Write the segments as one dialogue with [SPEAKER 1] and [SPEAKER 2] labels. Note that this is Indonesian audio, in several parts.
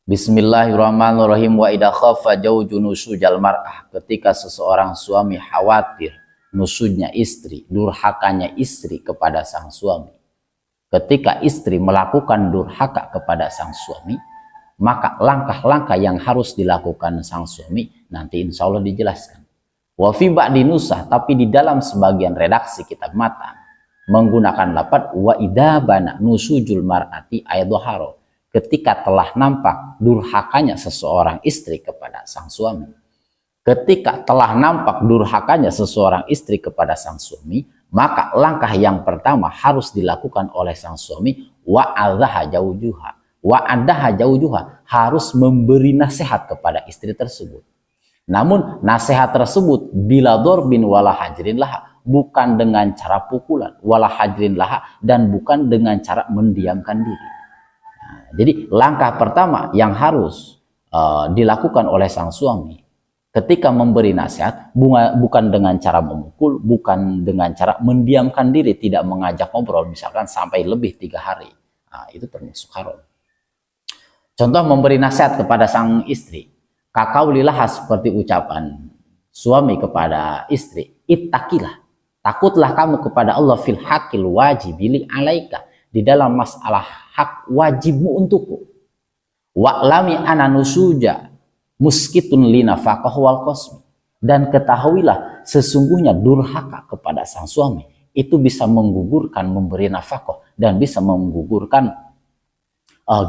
[SPEAKER 1] Bismillahirrahmanirrahim. Wa idza khafa zawju nusujal mar'ah, ketika seseorang suami khawatir nusujnya istri, durhakanya istri kepada sang suami. Ketika istri melakukan durhaka kepada sang suami, maka langkah-langkah yang harus dilakukan sang suami nanti insya Allah dijelaskan. Wa fi ba'di nusah, tapi di dalam sebagian redaksi kitab matan menggunakan lafaz wa idza bana nusujul mar'ati aydhahara, ketika telah nampak durhakanya seseorang istri kepada sang suami. Ketika telah nampak durhakanya seseorang istri kepada sang suami, maka langkah yang pertama harus dilakukan oleh sang suami wa'adhaha jaujuha. Wa'adaha jaujuha, harus memberi nasihat kepada istri tersebut. Namun nasihat tersebut bila dorbin wala hajrin laha, bukan dengan cara pukulan, wala hajrin laha, dan bukan dengan cara mendiamkan diri. Jadi langkah pertama yang harus dilakukan oleh sang suami ketika memberi nasihat bukan dengan cara memukul, bukan dengan cara mendiamkan diri, tidak mengajak ngobrol misalkan sampai lebih 3 hari. Nah, itu termasuk haram. Contoh memberi nasihat kepada sang istri, kakaulilah seperti ucapan suami kepada istri, ittaqilah, takutlah kamu kepada Allah fil haqqil wajibili alaika, di dalam masalah hak wajibmu untukku. Wa'lami ana nusuja muskitun linafaqah wal qasmi, dan ketahuilah sesungguhnya durhaka kepada sang suami itu bisa menggugurkan memberi nafkah dan bisa menggugurkan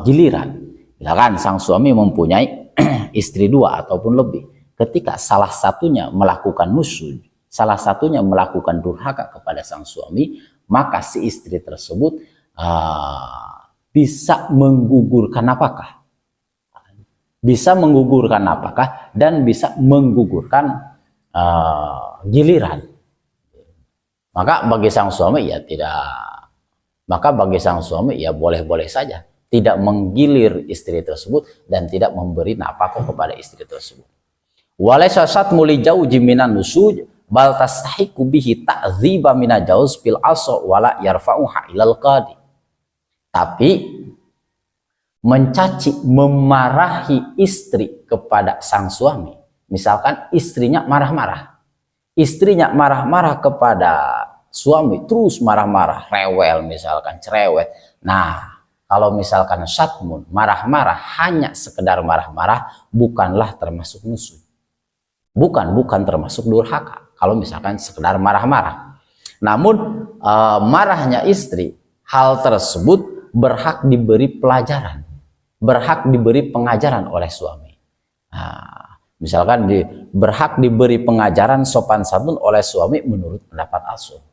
[SPEAKER 1] giliran. Misalkan sang suami mempunyai istri 2 ataupun lebih, ketika salah satunya melakukan nusud, salah satunya melakukan durhaka kepada sang suami, maka si istri tersebut bisa menggugurkan nafkah, bisa menggugurkan nafkah dan bisa menggugurkan giliran. Maka bagi sang suami ya boleh-boleh saja tidak menggilir istri tersebut dan tidak memberi nafkah kepada istri tersebut. Walaysa satmu li jauji minan nusuj bal tastahiqu bihi ta'dziba mina jauz bil asa wala yarfa'uha ilal qadi. Tapi mencaci, memarahi istri kepada sang suami, misalkan istrinya marah-marah kepada suami, terus marah-marah, rewel misalkan, cerewet. Nah, kalau misalkan syatmun, marah-marah, hanya sekedar marah-marah, bukanlah termasuk nusud, bukan termasuk durhaka kalau misalkan sekedar marah-marah. Namun marahnya istri, hal tersebut berhak diberi pelajaran, berhak diberi pengajaran oleh suami. Nah, misalkan berhak diberi pengajaran sopan santun oleh suami menurut pendapat Asy'ari.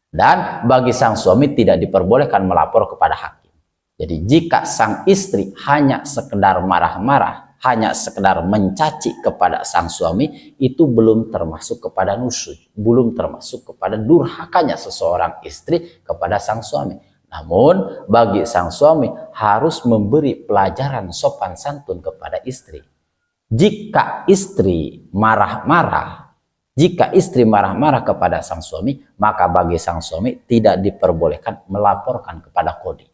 [SPEAKER 1] Dan bagi sang suami tidak diperbolehkan melapor kepada hakim. Jadi jika sang istri hanya sekedar marah-marah, hanya sekedar mencaci kepada sang suami, itu belum termasuk kepada nusud, belum termasuk kepada durhakanya seseorang istri kepada sang suami. Namun bagi sang suami harus memberi pelajaran sopan santun kepada istri. Jika istri marah-marah kepada sang suami, maka bagi sang suami tidak diperbolehkan melaporkan kepada qadhi.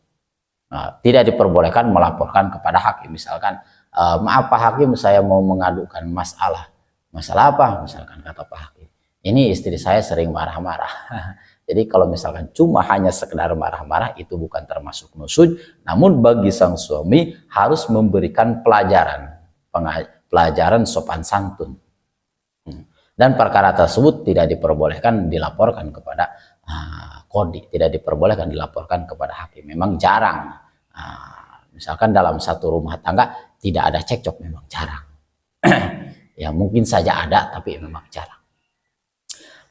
[SPEAKER 1] Nah, tidak diperbolehkan melaporkan kepada hakim. Misalkan, maaf Pak Hakim, saya mau mengadukan masalah apa? Misalkan kata Pak Hakim, ini istri saya sering marah-marah. Jadi kalau misalkan cuma hanya sekedar marah-marah, itu bukan termasuk nusud. Namun bagi sang suami harus memberikan pelajaran sopan santun. Dan perkara tersebut tidak diperbolehkan dilaporkan kepada qadhi, tidak diperbolehkan dilaporkan kepada hakim. Memang jarang. Misalkan dalam satu rumah tangga tidak ada cekcok, memang jarang. Ya mungkin saja ada, tapi memang jarang.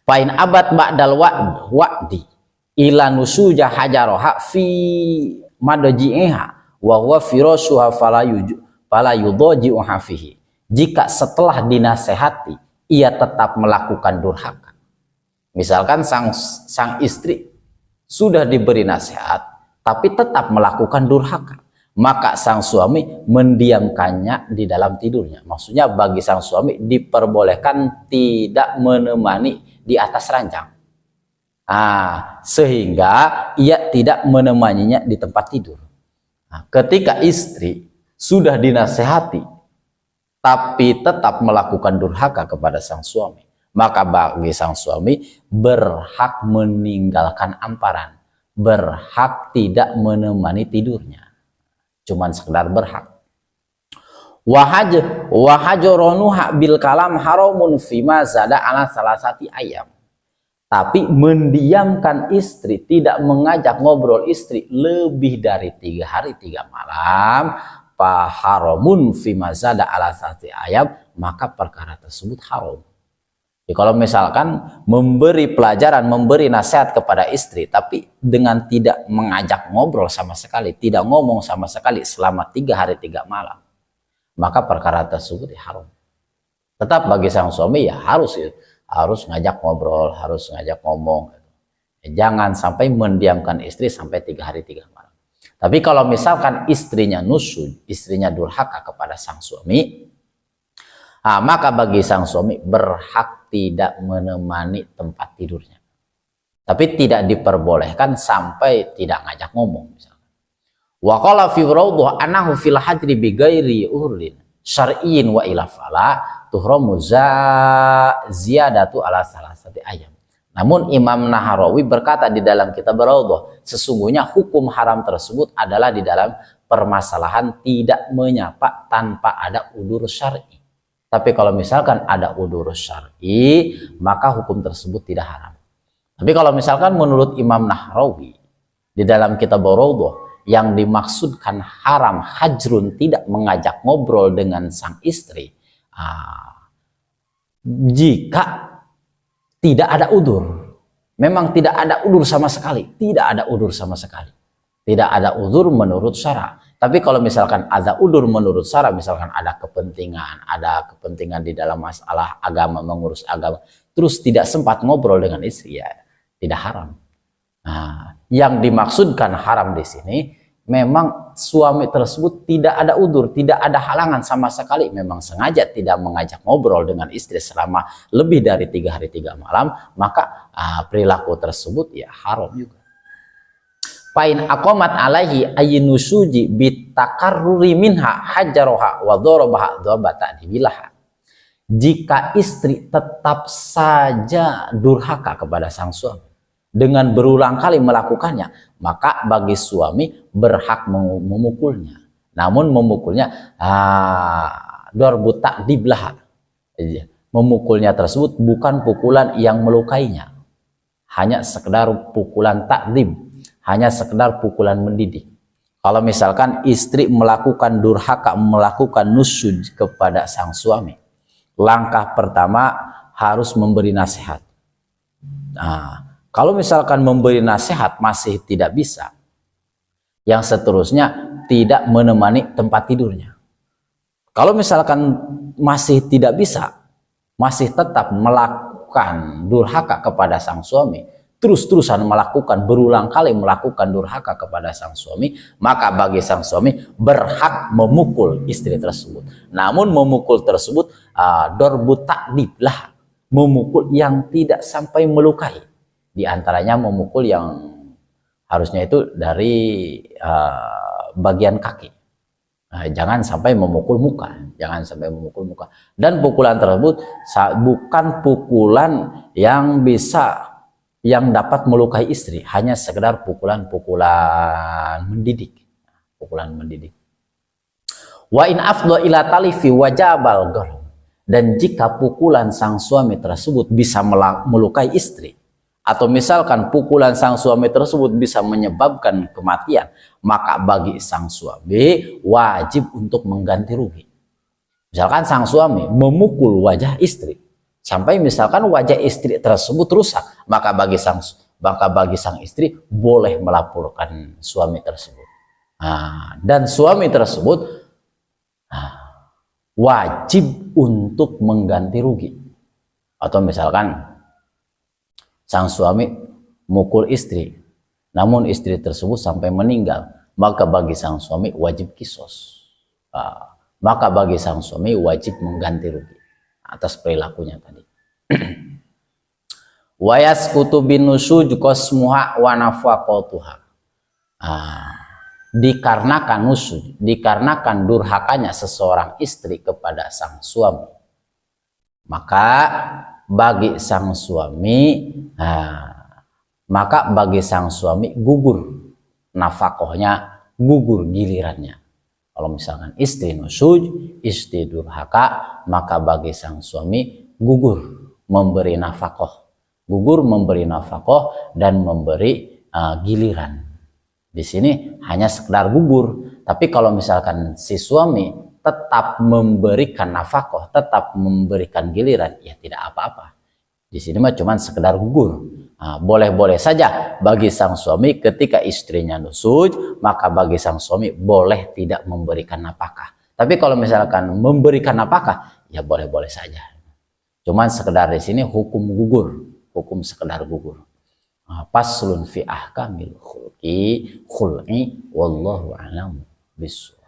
[SPEAKER 1] Pain abad ba'dal wa'di ila nusuja hajaroha fi madaji'iha wa huwa firasuha fala yudaji'uha fihi. Jika setelah dinasehati ia tetap melakukan durhaka, misalkan sang istri sudah diberi nasihat tapi tetap melakukan durhaka, maka sang suami mendiamkannya di dalam tidurnya. Maksudnya bagi sang suami diperbolehkan tidak menemani di atas ranjang, sehingga ia tidak menemaninya di tempat tidur. Ketika istri sudah dinasehati tapi tetap melakukan durhaka kepada sang suami, maka bagi sang suami berhak meninggalkan amparan, berhak tidak menemani tidurnya, cuman sekedar berhak. Wahajronuha bil kalam haramun fima zada ala salasati ayam. Tapi mendiamkan istri, tidak mengajak ngobrol istri lebih dari 3 hari 3 malam, faharamun fima zada ala salasati ayam, maka perkara tersebut haram. Jadi kalau misalkan memberi pelajaran, memberi nasihat kepada istri, tapi dengan tidak mengajak ngobrol sama sekali, tidak ngomong sama sekali selama 3 hari 3 malam, maka perkara tersebut haram. Tetap bagi sang suami ya harus ngajak ngobrol, harus ngajak ngomong. Jangan sampai mendiamkan istri sampai 3 hari 3 malam. Tapi kalau misalkan istrinya nusud, istrinya durhaka kepada sang suami, maka bagi sang suami berhak tidak menemani tempat tidurnya. Tapi tidak diperbolehkan sampai tidak ngajak ngomong. Misalkan. Wa qala fi rawduh anahu fil hajri bi ghairi urlin syar'iyyin wa ila fala tuhramu ziyadatu ala salasati ayam. Namun Imam Nahrawi berkata di dalam kitab Rawduh, sesungguhnya hukum haram tersebut adalah di dalam permasalahan tidak menyapa tanpa ada udzur syar'i. Tapi kalau misalkan ada udzur syar'i, maka hukum tersebut tidak haram. Tapi kalau misalkan menurut Imam Nahrawi di dalam kitab Rawduh, yang dimaksudkan haram hajrun, tidak mengajak ngobrol dengan sang istri, jika tidak ada udzur, memang tidak ada udzur sama sekali, tidak ada udzur sama sekali, tidak ada udzur menurut syara. Tapi kalau misalkan ada udzur menurut syara, misalkan ada kepentingan di dalam masalah agama, mengurus agama, terus tidak sempat ngobrol dengan istri, ya tidak haram. Yang dimaksudkan haram di sini memang suami tersebut tidak ada udzur, tidak ada halangan sama sekali, memang sengaja tidak mengajak ngobrol dengan istri selama lebih dari 3 hari 3 malam, maka perilaku tersebut ya haram juga. Pain aqamat alaihi ayinusuji bitakarruri minha hajaroha wa dharabaha dharbata dibilah. Jika istri tetap saja durhaka kepada sang suami dengan berulang kali melakukannya, maka bagi suami berhak memukulnya. Namun memukulnya darbu ta'diblah. Memukulnya tersebut bukan pukulan yang melukainya. Hanya sekedar pukulan ta'dib, hanya sekedar pukulan mendidik. Kalau misalkan istri melakukan durhaka, melakukan nusud kepada sang suami, langkah pertama harus memberi nasihat. Kalau misalkan memberi nasihat masih tidak bisa, yang seterusnya tidak menemani tempat tidurnya. Kalau misalkan masih tidak bisa, masih tetap melakukan durhaka kepada sang suami, terus-terusan melakukan, berulang kali melakukan durhaka kepada sang suami, maka bagi sang suami berhak memukul istri tersebut. Namun memukul tersebut darbu ta'dib lah, memukul yang tidak sampai melukai. Di antaranya memukul yang harusnya itu dari bagian kaki. Jangan sampai memukul muka, jangan sampai memukul muka. Dan pukulan tersebut bukan pukulan yang dapat melukai istri, hanya sekedar pukulan mendidik, pukulan mendidik. Wa in afdha ila talifi wajabal gharm. Dan jika pukulan sang suami tersebut bisa melukai istri, atau misalkan pukulan sang suami tersebut bisa menyebabkan kematian, maka bagi sang suami wajib untuk mengganti rugi. Misalkan sang suami memukul wajah istri sampai misalkan wajah istri tersebut rusak, maka bagi sang istri boleh melaporkan suami tersebut. Dan suami tersebut wajib untuk mengganti rugi. Atau misalkan sang suami mukul istri, namun istri tersebut sampai meninggal, maka bagi sang suami wajib kisos. Maka bagi sang suami wajib mengganti rugi atas perilakunya tadi. Wayas kutu binusuj kosmuha wa nafaqatuha. dikarenakan nusud, dikarenakan durhakanya seseorang istri kepada sang suami, maka bagi sang suami gugur nafkahnya, gugur gilirannya. Kalau misalkan istri nusud, istri durhaka, maka bagi sang suami gugur memberi nafkah, dan memberi giliran. Di sini hanya sekedar gugur, tapi kalau misalkan si suami tetap memberikan nafkah, tetap memberikan giliran, ya tidak apa-apa. Di sini mah cuma sekedar gugur. Boleh-boleh saja bagi sang suami ketika istrinya nusud, maka bagi sang suami boleh tidak memberikan nafkah. Tapi kalau misalkan memberikan nafkah, ya boleh-boleh saja. Cuman sekedar di sini hukum gugur, hukum sekedar gugur. Faslun fi ahkamil khul'i wallahu a'lam bishawab.